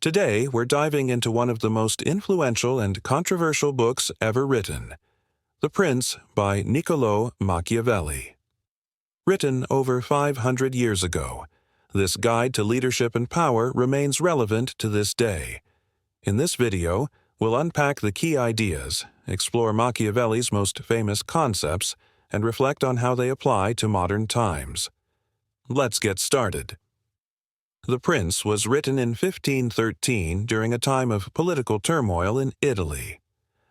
Today, we're diving into one of the most influential and controversial books ever written, The Prince by Nicolo Machiavelli. Written over 500 years ago, this guide to leadership and power remains relevant to this day. In this video, we'll unpack the key ideas, explore Machiavelli's most famous concepts, and reflect on how they apply to modern times. Let's get started. The Prince was written in 1513 during a time of political turmoil in Italy.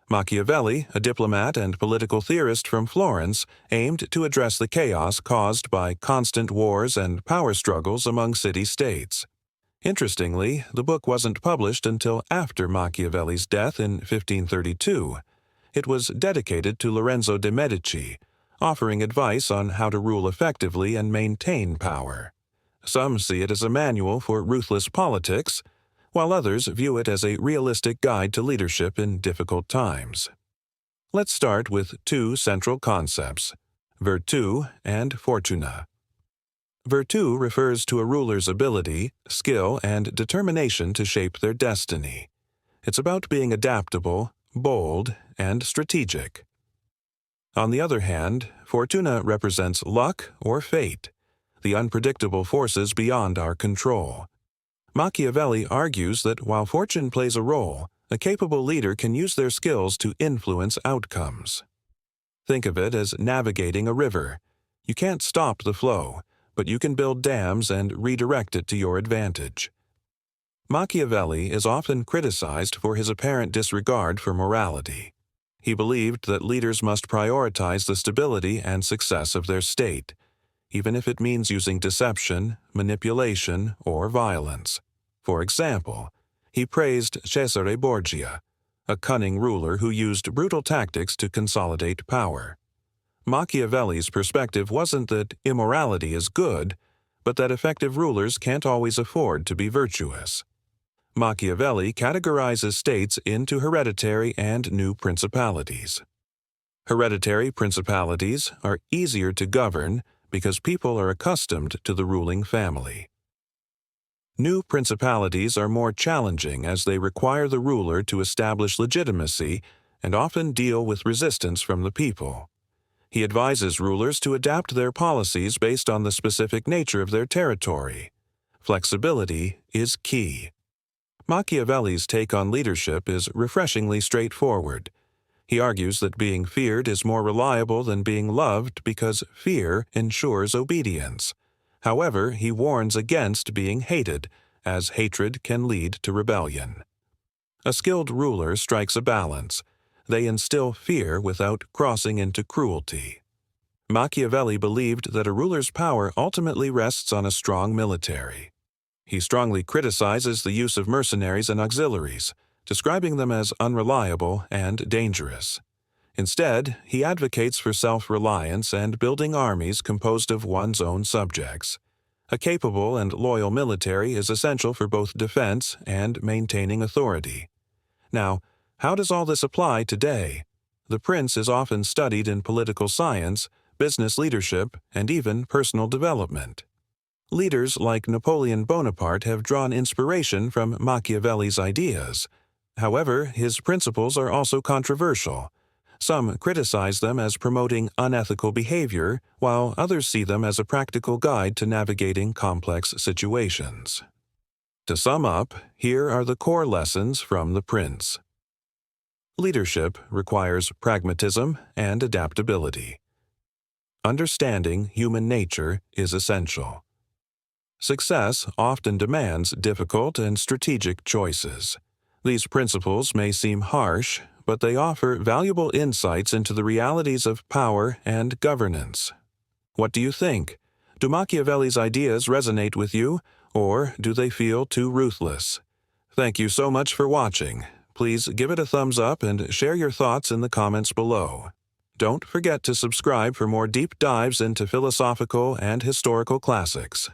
Machiavelli, a diplomat and political theorist from Florence, aimed to address the chaos caused by constant wars and power struggles among city-states. Interestingly, the book wasn't published until after Machiavelli's death in 1532. It was dedicated to Lorenzo de' Medici, offering advice on how to rule effectively and maintain power. Some see it as a manual for ruthless politics, while others view it as a realistic guide to leadership in difficult times. Let's start with two central concepts, virtù and fortuna. Virtù refers to a ruler's ability, skill, and determination to shape their destiny. It's about being adaptable, bold, and strategic. On the other hand, fortuna represents luck or fate, the unpredictable forces beyond our control. Machiavelli argues that while fortune plays a role, a capable leader can use their skills to influence outcomes. Think of it as navigating a river. You can't stop the flow, but you can build dams and redirect it to your advantage. Machiavelli is often criticized for his apparent disregard for morality. He believed that leaders must prioritize the stability and success of their state, even if it means using deception, manipulation, or violence. For example, he praised Cesare Borgia, a cunning ruler who used brutal tactics to consolidate power. Machiavelli's perspective wasn't that immorality is good, but that effective rulers can't always afford to be virtuous. Machiavelli categorizes states into hereditary and new principalities. Hereditary principalities are easier to govern because people are accustomed to the ruling family. New principalities are more challenging as they require the ruler to establish legitimacy and often deal with resistance from the people. He advises rulers to adapt their policies based on the specific nature of their territory. Flexibility is key. Machiavelli's take on leadership is refreshingly straightforward. He argues that being feared is more reliable than being loved because fear ensures obedience. However, he warns against being hated, as hatred can lead to rebellion. A skilled ruler strikes a balance. They instill fear without crossing into cruelty. Machiavelli believed that a ruler's power ultimately rests on a strong military. He strongly criticizes the use of mercenaries and auxiliaries, describing them as unreliable and dangerous. Instead, he advocates for self-reliance and building armies composed of one's own subjects. A capable and loyal military is essential for both defense and maintaining authority. Now, how does all this apply today? The Prince is often studied in political science, business leadership, and even personal development. Leaders like Napoleon Bonaparte have drawn inspiration from Machiavelli's ideas. However, his principles are also controversial. Some criticize them as promoting unethical behavior, while others see them as a practical guide to navigating complex situations. To sum up, here are the core lessons from The Prince. Leadership requires pragmatism and adaptability. Understanding human nature is essential. Success often demands difficult and strategic choices. These principles may seem harsh, but they offer valuable insights into the realities of power and governance. What do you think? Do Machiavelli's ideas resonate with you, or do they feel too ruthless? Thank you so much for watching. Please give it a thumbs up and share your thoughts in the comments below. Don't forget to subscribe for more deep dives into philosophical and historical classics.